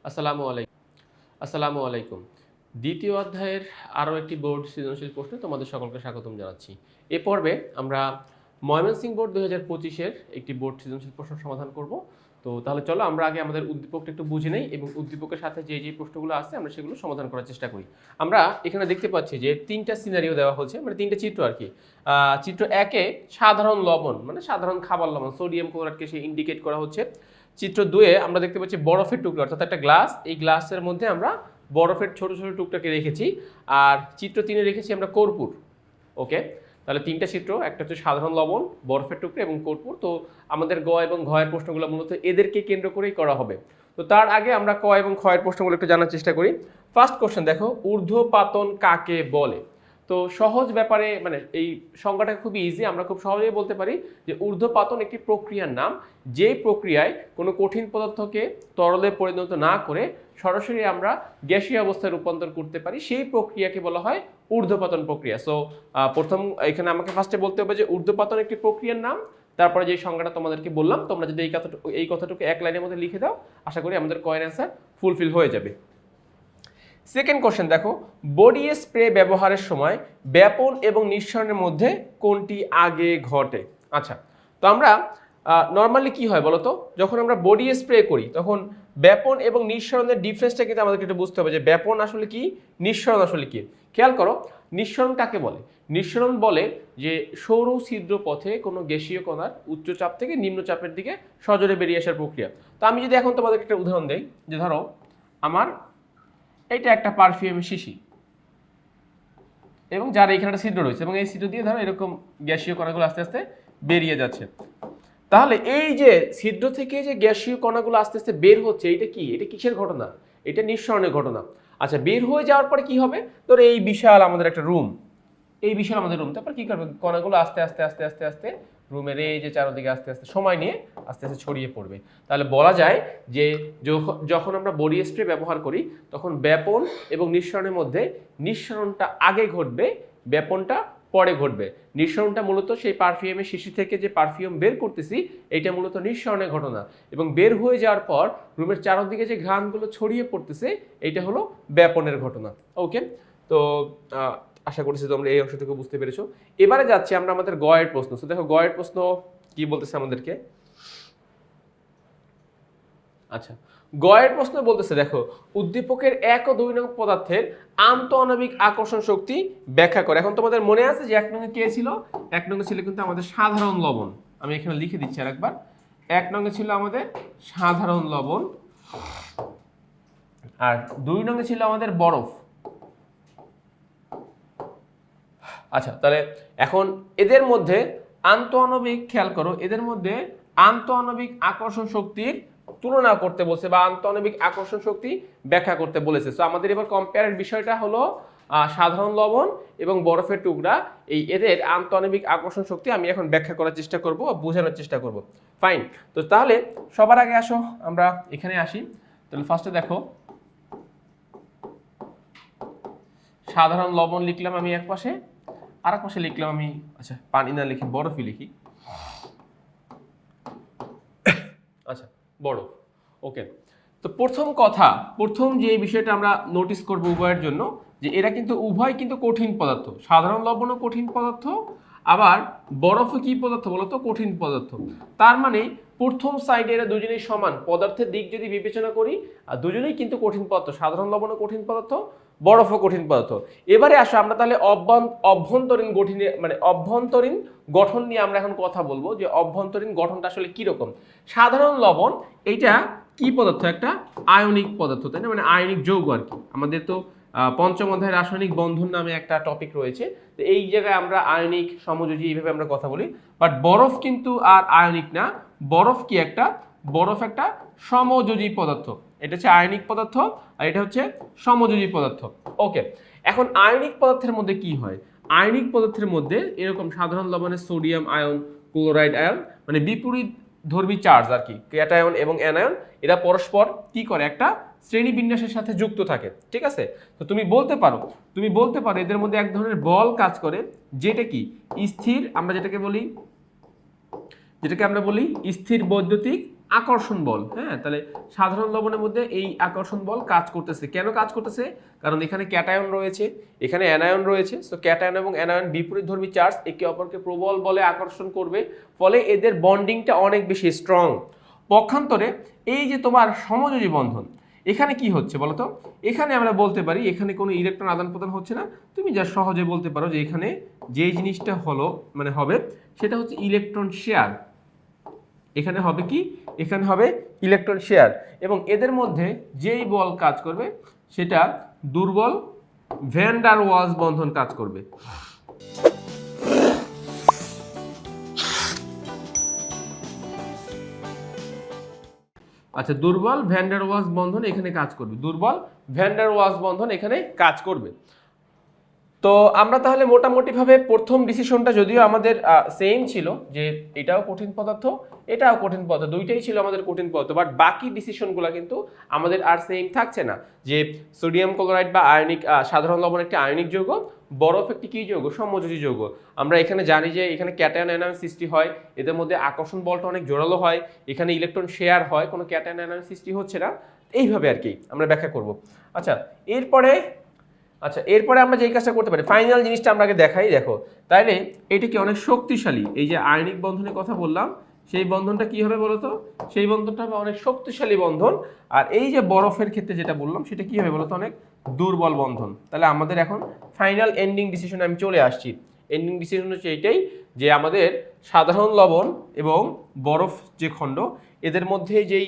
আসসালামু আলাইকুম। আসসালামু আলাইকুম। দ্বিতীয় অধ্যায়ের আরও একটি বোর্ড সৃজনশীল প্রশ্নে তোমাদের সকলকে স্বাগতম জানাচ্ছি। এ পর্বে আমরা ময়মনসিংহ বোর্ড ২০২৫-এর একটি বোর্ড সৃজনশীল প্রশ্ন সমাধান করব। তো তাহলে চলো আমরা আগে আমাদের উদ্দীপকটা একটু বুঝে নেই এবং উদ্দীপকের সাথে যে যে প্রশ্নগুলো আছে আমরা সেগুলো সমাধান করার চেষ্টা করি। আমরা এখানে দেখতে পাচ্ছি যে তিনটা সিনারিও দেওয়া হচ্ছে, মানে তিনটা চিত্র আর কি। চিত্র ১-এ সাধারণ লবণ মানে সাধারণ খাবার লবণ সোডিয়াম ক্লোরাইডকে সে ইন্ডিকেট করা হচ্ছে। চিত্র ২-এ আমরা দেখতে পাচ্ছি বরফের টুকরো, অর্থাৎ একটা গ্লাস, এই গ্লাসের মধ্যে আমরা বরফের ছোট ছোট টুকটাকে রেখেছি। আর চিত্র ৩-এ রেখেছি আমরা কর্পূর। ওকে, তাহলে তিনটা চিত্র, একটা হচ্ছে সাধারণ লবণ, বরফের টুকরো এবং কর্পূর। তো আমাদের গ এবং ঘয়ের প্রশ্নগুলো মূলত এদেরকে কেন্দ্র করেই করা হবে। তো তার আগে আমরা ক এবং খয়ের প্রশ্নগুলো একটু জানার চেষ্টা করি। ফার্স্ট কোশ্চেন দেখো, ঊর্ধ্বপাতন কাকে বলে? তো সহজ ব্যাপারে মানে এই সংজ্ঞাটা খুবই ইজি, আমরা খুব সহজেই বলতে পারি যে ঊর্ধ্বপাতন একটি প্রক্রিয়ার নাম, যে প্রক্রিয়ায় কোনো কঠিন পদার্থকে তরলে পরিণত না করে সরাসরি আমরা গ্যাসীয় অবস্থায় রূপান্তর করতে পারি, সেই প্রক্রিয়াকে বলা হয় ঊর্ধ্বপাতন প্রক্রিয়া। সো প্রথম এখানে আমাকে ফার্স্টে বলতে হবে যে ঊর্ধ্বপাতন একটি প্রক্রিয়ার নাম, তারপরে যে সংজ্ঞাটা তোমাদেরকে বললাম, তোমরা যদি এই কথাটুকু এক লাইনের মধ্যে লিখে দাও, আশা করি আমাদের কয়ের অ্যান্সার ফুলফিল হয়ে যাবে। সেকেন্ড কোশ্চেন দেখো, বডি স্প্রে ব্যবহারের সময় ব্যাপন এবং নিঃসরণের মধ্যে কোনটি আগে ঘটে? আচ্ছা, তো আমরা নর্মালি কি হয় বলতো, যখন আমরা বডি স্প্রে করি তখন ব্যাপন এবং নিঃসরণের ডিফারেন্সটা কিন্তু আমাদেরকে একটু বুঝতে হবে যে ব্যাপন আসলে কি, নিঃসরণ আসলে কি। খেয়াল করো, নিঃসরণ কাকে বলে? নিঃসরণ বলে যে সৌর ছিদ্র পথে কোনো গ্যাসীয় কণার উচ্চ চাপ থেকে নিম্ন চাপের দিকে সজোরে বেরিয়ে আসার প্রক্রিয়া। তো আমি যদি এখন তোমাদেরকে একটা উদাহরণ দেই, যে ধরো আমার এটা একটা পারফিউমের শিশি এবং যার এখানে একটা ছিদ্র রয়েছে এবং এই ছিদ্র দিয়ে ধরো এরকম গ্যাসীয় কণাগুলো আস্তে আস্তে বেরিয়ে যাচ্ছে। তাহলে এই যে ছিদ্র থেকে যে গ্যাসীয় কণাগুলো আস্তে আস্তে বের হচ্ছে, এটা কি, এটা কিসের ঘটনা? এটা নিঃসরণের ঘটনা। আচ্ছা, বের হয়ে যাওয়ার পরে কি হবে? ধরো এই বিশাল আমাদের একটা রুম, এই বিশাল আমাদের রুম, তারপর কি করবে? কণাগুলো আস্তে আস্তে আস্তে আস্তে আস্তে রুমের এই যে চারদিকে আস্তে আস্তে সময় নিয়ে আস্তে আস্তে ছড়িয়ে পড়বে। তাহলে বলা যায় যে যখন আমরা বডি স্প্রে ব্যবহার করি তখন ব্যাপন এবং নিঃসরণের মধ্যে নিঃসরণটা আগে ঘটবে, ব্যাপনটা পরে ঘটবে। নিঃসরণটা মূলত সেই পারফিউমের শিশি থেকে যে পারফিউম বের করতেছি, এইটা মূলত নিঃসরণের ঘটনা, এবং বের হয়ে যাওয়ার পর রুমের চারদিকে যে ঘ্রাণগুলো ছড়িয়ে পড়তেছে, এইটা হলো ব্যাপনের ঘটনা। ওকে, তো আশা করছি তোমরা এই অংশটুকু বুঝতে পেরেছো। এবারে যাচ্ছি আমরা আমাদের গয়ের প্রশ্ন। তো দেখো গয়ের প্রশ্ন কি বলতেছে আমাদেরকে। আচ্ছা, গয়ের প্রশ্ন বলতেছে দেখো, উদ্দীপকের ১ ও ২ নং পদার্থের আন্তঃআণবিক আকর্ষণ শক্তি ব্যাখ্যা করে। এখন তোমাদের মনে আছে যে ১ নং কে ছিল? ১ নং ছিল কিন্তু আমাদের সাধারণ লবণ। আমি এখানে লিখে দিচ্ছি আরেকবার। ১ নং ছিল আমাদের সাধারণ লবণ, আর ২ নং ছিল আমাদের বরফ। আচ্ছা, তাহলে এখন এদের মধ্যে আন্তঃআণবিক, খেয়াল করো, এদের মধ্যে আন্তঃআণবিক আকর্ষণ শক্তির তুলনা করতে বলছে বা আন্তঃআণবিক আকর্ষণ শক্তি ব্যাখ্যা করতে বলেছে। তো আমাদের এবার কম্পেয়ারের বিষয়টা হলো সাধারণ লবণ এবং বরফের টুকরা, এই এদের আন্তঃআণবিক আকর্ষণ শক্তি আমি এখন ব্যাখ্যা করার চেষ্টা করব, বোঝানোর চেষ্টা করব। ফাইন, তো তাহলে সবার আগে আসো আমরা এখানে আসি। তাহলে ফার্স্টে দেখো, সাধারণ লবণ লিখলাম আমি এক পাশে, আর এক পাশে লিখলাম আমি, আচ্ছা পানি না লিখি বরফই লিখি। আচ্ছা, বরফ। ওকে, তো প্রথম যে বিষয়টা আমরা নোটিস করব উভয়ের জন্য, যে এরা কিন্তু উভয় কিন্তু কঠিন পদার্থ। সাধারণ লবণও কঠিন পদার্থ, আবার বরফও কি পদার্থ বলতো? কঠিন পদার্থ। তার মানে প্রথম সাইডে এরা দুজনেই সমান পদার্থের দিক যদি বিবেচনা করি, আর দুজনেই কিন্তু কঠিন পদার্থ। সাধারণ লবণও কঠিন পদার্থ, বরফও কঠিন পদার্থ। এবারে আসো আমরা তাহলে অভ্যন্তরীণ গঠনে মানে অভ্যন্তরীণ গঠন নিয়ে আমরা এখন কথা বলবো, যে অভ্যন্তরীণ গঠনটা আসলে কিরকম। সাধারণ লবণ এইটা কি পদার্থ? একটা আয়নিক পদার্থ, তাই না? মানে আয়নিক যৌগ আর কি। আমাদের তো পঞ্চম অধ্যায়ে রাসায়নিক বন্ধন নামে একটা টপিক রয়েছে, তো এই জায়গায় আমরা আয়নিক, সমযোজী এইভাবে আমরা কথা বলি। বাট বরফ কিন্তু আর আয়নিক না, বরফ কি একটা, বরফ একটা সমযোজী পদার্থ। এটা হচ্ছে আয়নিক পদার্থ আর এটা হচ্ছে সমযোজী পদার্থ। ওকে, এখন আয়নিক পদার্থের মধ্যে কি হয়? আয়নিক পদার্থের মধ্যে এরকম সাধারণ লবণের সোডিয়াম আয়ন, ক্লোরাইড আয়ন, মানে বিপরীত ধর্মী চার্জ আর কি, ক্যাটায়ন এবং অ্যানায়ন, এরা পরস্পর কি করে? একটা শ্রেণীবিন্যাসের সাথে যুক্ত থাকে, ঠিক আছে? তো তুমি বলতে পারো এদের মধ্যে এক ধরনের বল কাজ করে, যেটা কি স্থির, আমরা যেটাকে আমরা বলি স্থির বৈদ্যুতিক আকর্ষণ বল। হ্যাঁ, তাহলে সাধারণ লবণের মধ্যে এই আকর্ষণ বল কাজ করতেছে। কেন কাজ করতেছে? কারণ এখানে ক্যাটায়ন রয়েছে, এখানে অ্যানায়ন রয়েছে। সো ক্যাটায়ন এবং অ্যানায়ন বিপরীতধর্মী চার্জ একে অপরকে প্রবল বলে আকর্ষণ করবে, ফলে এদের বন্ডিংটা অনেক বেশি স্ট্রং। পক্ষান্তরে এই যে তোমার সমযোজী বন্ধন, এখানে কি হচ্ছে বলতো? এখানে আমরা বলতে পারি এখানে কোনো ইলেকট্রন আদান প্রদান হচ্ছে না। তুমি যা সহজে বলতে পারো যে এখানে যে জিনিসটা হলো মানে হবে সেটা হচ্ছে ইলেকট্রন শেয়ার। এখানে হবে কি? এখানে হবে ইলেকট্রন শেয়ার, এবং এদের মধ্যে যেই বল কাজ করবে সেটা দুর্বল ভ্যান ডার ওয়ালস বন্ধন কাজ করবে। আচ্ছা, দুর্বল ভ্যান ডার ওয়ালস বন্ধন এখানে কাজ করবে, দুর্বল ভ্যান ডার ওয়ালস বন্ধন এখানে কাজ করবে। তো আমরা তাহলে মোটামুটিভাবে প্রথম ডিসিশনটা যদিও আমাদের সেম ছিল যে এটাও কঠিন পদার্থ, এটাও কঠিন পদার্থ, দুইটাই ছিল আমাদের কঠিন পদার্থ, বাট বাকি ডিসিশনগুলো কিন্তু আমাদের আর সেম থাকছে না। যে সোডিয়াম ক্লোরাইড বা আয়নিক সাধারণ লবণ একটি আয়নিক যৌগ, বরফ একটি কি যৌগ? সমযোজী যৌগ। আমরা এখানে জানি যে এখানে ক্যাটায়ন অ্যানায়ন সৃষ্টি হয়, এদের মধ্যে আকর্ষণ বলটা অনেক জোরালো হয়, এখানে ইলেকট্রন শেয়ার হয়, কোনো ক্যাটায়ন অ্যানায়ন সৃষ্টি হচ্ছে না। এইভাবে আর কি আমরা ব্যাখ্যা করব। এরপরে আমরা যেই কাজটা করতে পারি, ফাইনাল জিনিসটা আমরা আগে দেখাই। দেখো, তাইলে এটা কি অনেক শক্তিশালী, এই যে আয়নিক বন্ধনের কথা বললাম, সেই বন্ধনটা কি হবে বলতো? সেই বন্ধনটা হবে অনেক শক্তিশালী বন্ধন। আর এই যে বরফের ক্ষেত্রে যেটা বললাম সেটা কি হবে বলতো? অনেক দুর্বল বন্ধন। তাহলে আমাদের এখন ফাইনাল এন্ডিং ডিসিশনে আমি চলে আসছি। এন্ডিং ডিসিশন হচ্ছে এইটাই যে আমাদের সাধারণ লবণ এবং বরফ যে খণ্ড, এদের মধ্যে যেই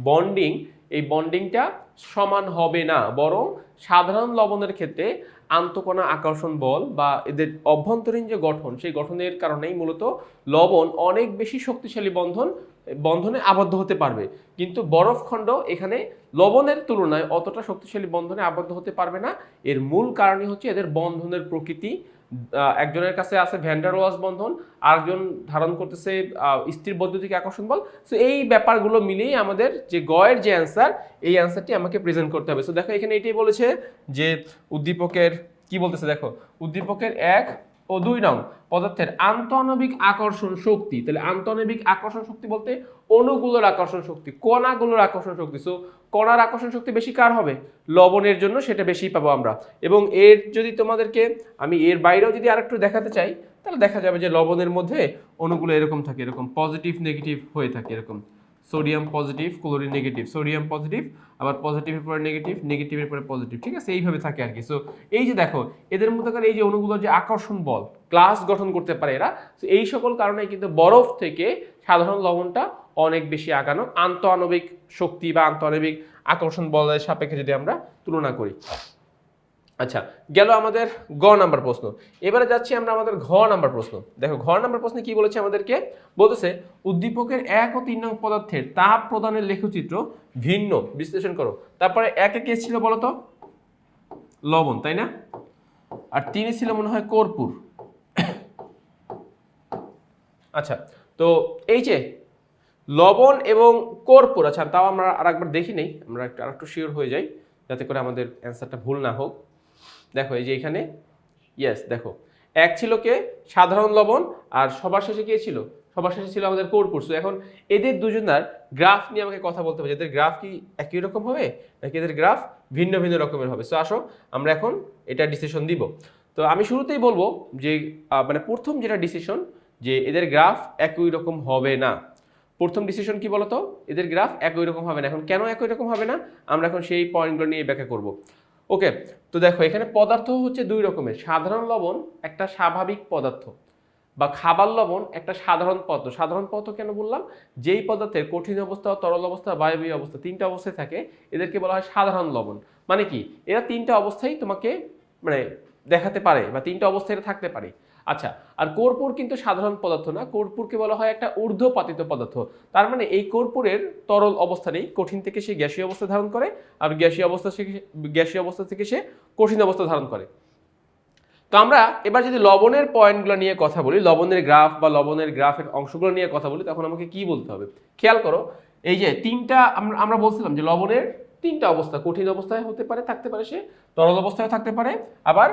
বন্ডিং, এই বন্ডিংটা সমান হবে না, বরং সাধারণ লবণের ক্ষেত্রে আন্তঃকণা আকর্ষণ বল বা এদের অভ্যন্তরীণ যে গঠন, সেই গঠনের কারণেই মূলত লবণ অনেক বেশি শক্তিশালী বন্ধনে আবদ্ধ হতে পারবে। কিন্তু বরফখণ্ড এখানে লবণের তুলনায় অতটা শক্তিশালী বন্ধনে আবদ্ধ হতে পারবে না। এর মূল কারণই হচ্ছে এদের বন্ধনের প্রকৃতি। একজনের কাছে আছে ভ্যান ডার ওয়ালস বন্ধন, আরেকজন ধারণ করতেছে স্থির বৈদ্যুতিক আকর্ষণ বল। সো এই ব্যাপারগুলো মিলিয়ে আমাদের যে গয়ের যে অ্যান্সার, এই অ্যান্সারটি আমাকে প্রেজেন্ট করতে হবে। সো দেখো, এখানে এটাই বলেছে যে উদ্দীপকের কি বলতেছে, দেখো উদ্দীপকের 1 ও 2 নং পদার্থের আন্তঃআণবিক আকর্ষণ শক্তি। তাহলে আন্তঃআণবিক আকর্ষণ শক্তি বলতে অণুগুলোর আকর্ষণ শক্তি, কণাগুলোর আকর্ষণ শক্তি। সো কণার আকর্ষণ শক্তি বেশি কার হবে? লবণের জন্য, সেটা বেশি পাবো আমরা। এবং এর যদি তোমাদেরকে আমি এর বাইরেও যদি আরেকটু দেখাতে চাই, তাহলে দেখা যাবে যে লবণের মধ্যে অণুগুলো এরকম থাকে, এরকম পজিটিভ নেগেটিভ হয়ে থাকে, এরকম sodium positive, chlorine negative, sodium positive, আবার পজিটিভের পরে নেগেটিভ, নেগেটিভের পরে পজিটিভ, ঠিক আছে? এইভাবে থাকে আর কি। সো এই যে দেখো, এদের মধ্যকার এই যে অণুগুলোর যে আকর্ষণ বল, ক্লাস গঠন করতে পারে এরা। তো এই সকল কারণে কিন্তু বরফ থেকে সাধারণ লবণটা অনেক বেশি আগানো, আন্তঃআণবিক শক্তি বা আন্তঃআণবিক আকর্ষণ বলের সাপেক্ষে যদি আমরা তুলনা করি। আচ্ছা, গেল আমাদের গ নাম্বার প্রশ্ন। এবারে যাচ্ছি আমরা আমাদের ঘ নাম্বার প্রশ্ন। দেখো, ঘ নাম্বার প্রশ্নে কি বলেছে আমাদেরকে? বলতেছে উদ্দীপকের 1 ও 3 নং পদার্থের তাপ প্রদানের লেখচিত্র ভিন্ন, বিশ্লেষণ করো। তারপরে 1 কে ছিল বলতো? লবণ, তাই না? আর 3 ছিল মনে হয় কর্পূর। আচ্ছা, তো এই যে লবণ এবং কর্পূর, আচ্ছা তাও আমরা আরেকবার দেখি নেই, আমরা আরেকটু শিওর হয়ে যাই যাতে করে আমাদের অ্যান্সারটা ভুল না হোক। দেখো, এই যে এখানে ইয়েস, দেখো 1 ছিল কে? সাধারণ লবণ, আর সবার শেষে কে ছিল? সবার শেষে ছিল আমাদের কর্পূর। সো এখন এদের দুজনের গ্রাফ নিয়ে আমাকে কথা বলতে হবে। এদের গ্রাফ কি একই রকম হবে নাকি এদের গ্রাফ ভিন্ন ভিন্ন রকমের হবে? সো আসো আমরা এখন এটা ডিসিশন দিব। তো আমি শুরুতেই বলবো যে মানে প্রথম যেটা ডিসিশন, যে এদের গ্রাফ একই রকম হবে না। প্রথম ডিসিশন কি বলতো? এদের গ্রাফ একই রকম হবে না। এখন কেন একই রকম হবে না, আমরা এখন সেই পয়েন্টগুলো নিয়ে ব্যাখ্যা করব। ওকে, তো দেখো এখানে পদার্থ হচ্ছে 2 রকমের। সাধারণ লবণ একটা স্বাভাবিক পদার্থ, বা খাবার লবণ একটা সাধারণ পদার্থ। সাধারণ পদার্থ কেন বললাম? যেই পদার্থের কঠিন অবস্থা, তরল অবস্থা, বায়বীয় অবস্থা, 3টা অবস্থায় থাকে, এদেরকে বলা হয় সাধারণ লবণ। মানে কি? এরা 3টা অবস্থায় তোমাকে মানে দেখাতে পারে, বা 3টা অবস্থায় এটা থাকতে পারে। আচ্ছা, আর কর্পূর কিন্তু সাধারণ পদার্থ না, কর্পূরকে বলা হয় একটা ঊর্ধ্বপাতিত পদার্থ। তার মানে এই কর্পূরের তরল অবস্থা নেই, কঠিন থেকে সে গ্যাসীয় অবস্থা ধারণ করে, আর গ্যাসীয় অবস্থা থেকে সে কঠিন অবস্থা ধারণ করে। তো আমরা এবার যদি লবণের পয়েন্টগুলো নিয়ে কথা বলি, লবণের গ্রাফ বা লবণের গ্রাফের অংশগুলো নিয়ে কথা বলি, তখন আমাকে কি বলতে হবে? খেয়াল করো, এই যে 3টা আমরা বলছিলাম যে লবণের 3টা অবস্থা, কঠিন অবস্থায় হতে পারে, থাকতে পারে সে, তরল অবস্থায় থাকতে পারে, আবার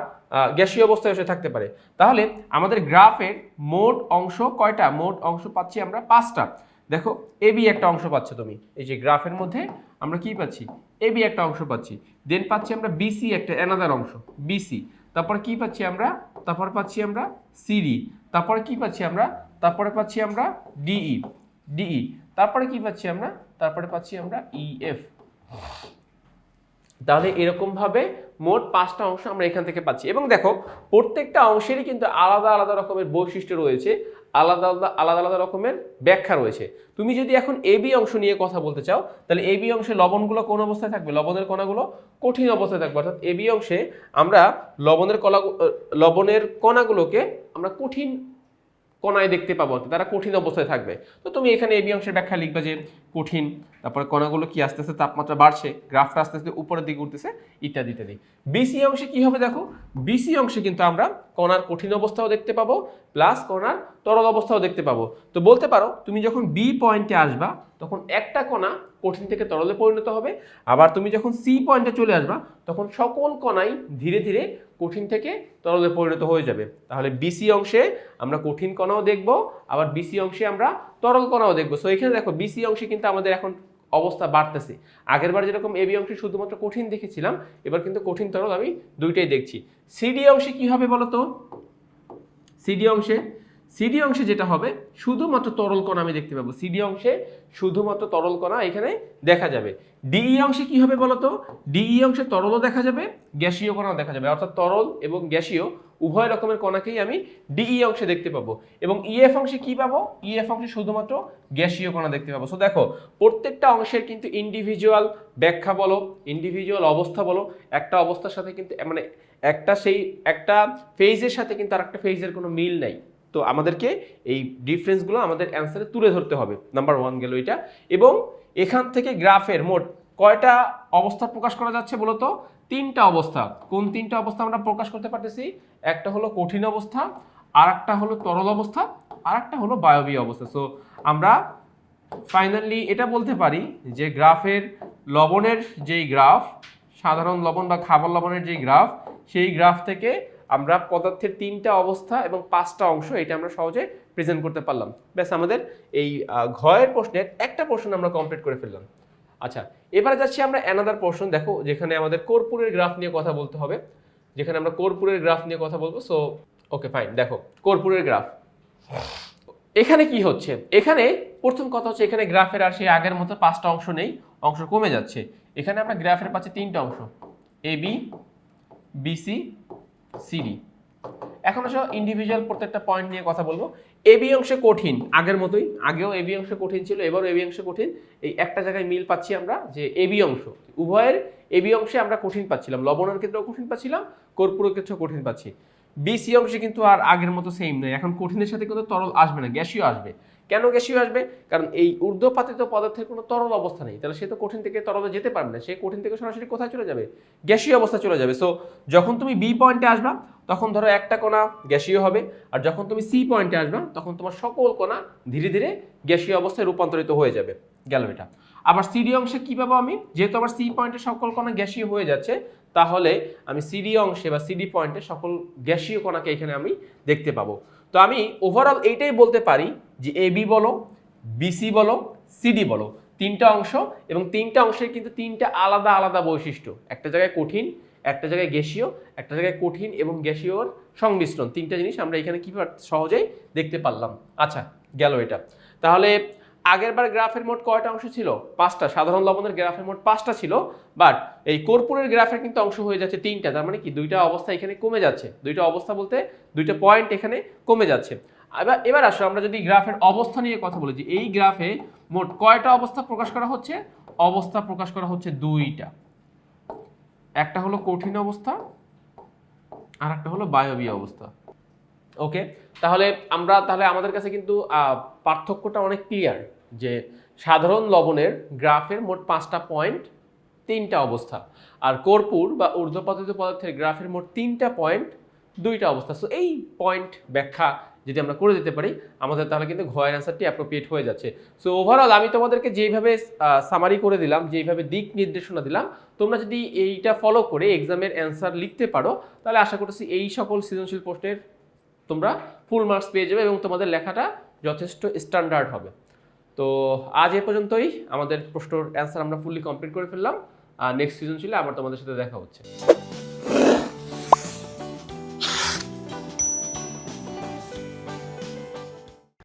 গ্যাসীয় অবস্থায় সে থাকতে পারে। তাহলে আমাদের গ্রাফের মোট অংশ কয়টা? মোট অংশ পাচ্ছি আমরা 5টা। দেখো এবি একটা অংশ পাচ্ছ তুমি, এই যে গ্রাফের মধ্যে আমরা কি পাচ্ছি, এবি একটা অংশ পাচ্ছি, দেন পাচ্ছি আমরা বিসি একটা অ্যানাদার অংশ বিসি, তারপর কি পাচ্ছি আমরা, তারপর পাচ্ছি আমরা সিডি, তারপরে কি পাচ্ছি আমরা, তারপরে পাচ্ছি আমরা ডিই ডিই, তারপরে কি পাচ্ছি আমরা, তারপরে পাচ্ছি আমরা ইএফ। তাহলে এরকম ভাবে মোট 5টা অংশ আমরা এখান থেকে পাচ্ছি। এবং দেখো প্রত্যেকটা অংশেরই কিন্তু আলাদা আলাদা রকমের বৈশিষ্ট্য রয়েছে, আলাদা আলাদা আলাদা আলাদা রকমের ব্যাখ্যা রয়েছে। তুমি যদি এখন এবি অংশ নিয়ে কথা বলতে চাও, তাহলে এবি অংশে লবণগুলো কোন অবস্থায় থাকবে, লবণের কণাগুলো কঠিন অবস্থায় থাকবে। অর্থাৎ এবি অংশে আমরা লবণের কণাগুলোকে আমরা কঠিন কণায় দেখতে পাবো, তারা কঠিন অবস্থায় থাকবে। তো তুমি এখানে এবি অংশের ব্যাখ্যা লিখবে যে কঠিন, তারপরে কণাগুলো কি আস্তে আস্তে তাপমাত্রা বাড়ছে, গ্রাফটা আস্তে আস্তে উপরের দিকে উঠতেছে, ইত্যাদি ইত্যাদি। বিসি অংশে কি হবে দেখো, বিসি অংশে কিন্তু আমরা কণার কঠিন অবস্থাও দেখতে পাবো প্লাস কণার তরল অবস্থাও দেখতে পাবো। তো বলতে পারো তুমি যখন বি পয়েন্টে আসবা তখন একটা কণা কঠিন থেকে তরলে পরিণত হবে, আবার তুমি যখন সি পয়েন্টে চলে আসবা তখন সকল কণাই ধীরে ধীরে কঠিন থেকে তরলে পরিণত হয়ে যাবে। তাহলে বিসি অংশে আমরা কঠিন কণাও দেখব, আবার বিসি অংশে আমরা তরল কণাও দেখব। সো এখানে দেখো বিসি অংশে কিন্তু আমাদের এখন অবস্থা বাড়তেছে। আগেরবার যেরকম এবি অংশে শুধুমাত্র কঠিন দেখেছিলাম, এবার কিন্তু কঠিন তরল আমি দুইটাই দেখছি। সিডি অংশে কি হবে বলো তো, সিডি অংশে যেটা হবে শুধুমাত্র তরল কণা আমি দেখতে পাবো, সিডি অংশে শুধুমাত্র তরল কণা এখানে দেখা যাবে। ডিই অংশে কি হবে বলতো, ডিই অংশে তরলও দেখা যাবে, গ্যাসীয় কণাও দেখা যাবে, অর্থাৎ তরল এবং গ্যাসীয় উভয় রকমের কণাকেই আমি ডিই অংশে দেখতে পাবো। এবং ইএফ অংশে কি পাবো, ইএফ অংশে শুধুমাত্র গ্যাসীয় কণা দেখতে পাবো। সো দেখো প্রত্যেকটা অংশের কিন্তু ইন্ডিভিজুয়াল ব্যাখ্যা বলো, ইন্ডিভিজুয়াল অবস্থা বলো, একটা অবস্থার সাথে কিন্তু মানে একটা ফেজের সাথে কিন্তু আর একটা ফেজের কোনো মিল নাই। তো আমাদেরকে এই ডিফারেন্সগুলো আমাদের অ্যান্সারে তুলে ধরতে হবে। নাম্বার 1 গেল এটা। এবং এখান থেকে গ্রাফের মোট কয়টা অবস্থা প্রকাশ করা যাচ্ছে বলতো, 3টা অবস্থা। কোন 3টা অবস্থা আমরা প্রকাশ করতে পারতেছি, একটা হলো কঠিন অবস্থা, আর একটা হলো তরল অবস্থা, আর একটা হলো বায়বীয় অবস্থা। সো আমরা ফাইনালি এটা বলতে পারি যে গ্রাফের লবণের যেই গ্রাফ, সাধারণ লবণ বা খাবার লবণের যেই গ্রাফ, সেই গ্রাফ থেকে আমরা পদার্থের 3টা অবস্থা এবং 5টা অংশ এটা আমরা সহজে প্রেজেন্ট করতে পারলাম। ব্যাস আমাদের এই ঘয়ের প্রশ্নের একটা পোর্শন আমরা কমপ্লিট করে ফেললাম। আচ্ছা, এবারে যাচ্ছি আমরা অ্যানাদার পোর্শন। দেখো যেখানে আমাদের কর্পূরের গ্রাফ নিয়ে কথা বলতে হবে, যেখানে আমরা কর্পূরের গ্রাফ নিয়ে কথা বলবো। সো ওকে ফাইন, দেখো কর্পূরের গ্রাফ এখানে কি হচ্ছে। এখানে প্রথম কথা হচ্ছে এখানে গ্রাফের আর সেই আগের মতো 5টা অংশ নেই, অংশ কমে যাচ্ছে। এখানে আমরা গ্রাফের পাচ্ছি 3টা অংশ, এবি, বিসি, সিডি। এখন আসলে ইন্ডিভিজুয়াল প্রত্যেকটা পয়েন্ট নিয়ে কথা বলবো। এবি অংশে কঠিন, আগের মতোই, আগেও এবি অংশে কঠিন ছিল, এবারও এবি অংশে কঠিন। এই একটা জায়গায় মিল পাচ্ছি আমরা যে এবি অংশ, উভয়ের এবি অংশে আমরা কঠিন পাচ্ছিলাম, লবণের ক্ষেত্রেও কঠিন পাচ্ছিলাম, কর্পূরের ক্ষেত্রেও কঠিন পাচ্ছি। বিসি অংশে কিন্তু আর আগের মতো সেম নয়, এখন কঠিনের সাথে কিন্তু তরল আসবে না, গ্যাসীয় আসবে। কেন গ্যাসীয় আসবে, কারণ এই ঊর্ধ্বপাতিত পদার্থের কোনো তরল অবস্থা নেই, তাহলে সে তো কঠিন থেকে তরলে যেতে পারবে না, সে কঠিন থেকে সরাসরি কোথায় চলে যাবে, গ্যাসীয় অবস্থা চলে যাবে। সো যখন তুমি বি পয়েন্টে আসবা তখন ধরো একটা কণা গ্যাসীয় হবে, আর যখন তুমি সি পয়েন্টে আসবা তখন তোমার সকল কণা ধীরে ধীরে গ্যাসীয় অবস্থায় রূপান্তরিত হয়ে যাবে। গেল এটা। আবার সিডি অংশে কি পাবো আমি, যেহেতু আমার সি পয়েন্টে সকল কণা গ্যাসীয় হয়ে যাচ্ছে, তাহলে আমি সিডি অংশে বা সিডি পয়েন্টে সকল গ্যাসীয় কণাকে এখানে আমি দেখতে পাবো। তো আমি ওভারঅল এইটাই বলতে পারি যে এবি বলো, বিসি বলো, সিডি বলো, 3টা অংশ, এবং 3টা অংশের কিন্তু 3টা আলাদা আলাদা বৈশিষ্ট্য। একটা জায়গায় কঠিন, একটা জায়গায় গ্যাসীয়, একটা জায়গায় কঠিন এবং গ্যাসীয়র সংমিশ্রণ। 3টা জিনিস আমরা এখানে কি সহজেই দেখতে পারলাম। আচ্ছা গেল এটা। তাহলে আগেরবার গ্রাফের মোট কয়টা অংশ ছিল, 5টা। সাধারণ লবণের গ্রাফের মোট 5টা ছিল, বাট এই কর্পূরের গ্রাফের কিন্তু অংশ হয়ে যাচ্ছে 3টা। তার মানে কি 2টা অবস্থা এখানে কমে যাচ্ছে, 2টা অবস্থা বলতে 2টা পয়েন্ট এখানে কমে যাচ্ছে। এবার আসো আমরা যদি গ্রাফের অবস্থা নিয়ে কথা বলি, যে এই গ্রাফে মোট কয়টা অবস্থা প্রকাশ করা হচ্ছে, অবস্থা প্রকাশ করা হচ্ছে 2টা। একটা হলো কঠিন অবস্থা আর একটা হলো বায়বীয় অবস্থা। ওকে, তাহলে আমাদের কাছে কিন্তু পার্থক্যটা অনেক ক্লিয়ার, যে সাধারণ লবণের গ্রাফের মোট 5টা পয়েন্ট, 3টা অবস্থা, আর কর্পূর বা ঊর্ধ্বপাতিত পদার্থের গ্রাফের মোট 3টা পয়েন্ট, 2টা অবস্থা। সো এই পয়েন্ট ব্যাখ্যা যদি আমরা করে দিতে পারি আমাদের, তাহলে কিন্তু ঘয়ের অ্যান্সারটি অ্যাপ্রোপ্রিয়েট হয়ে যাচ্ছে। সো ওভারঅল আমি তোমাদেরকে যেইভাবে সামারি করে দিলাম, যেইভাবে দিক নির্দেশনা দিলাম, তোমরা যদি এইটা ফলো করে এক্সামের অ্যান্সার লিখতে পারো, তাহলে আশা করছি এই সকল সৃজনশীল প্রশ্নের তোমরা ফুল মার্কস পেয়ে যাবে এবং তোমাদের লেখাটা যথেষ্ট স্ট্যান্ডার্ড হবে। তো আজ এ পর্যন্তই, আমাদের প্রশ্নের অ্যান্সার আমরা ফুললি কমপ্লিট করে ফেললাম। আর নেক্সট সিজন ছিল আবার তোমাদের সাথে দেখা হচ্ছে।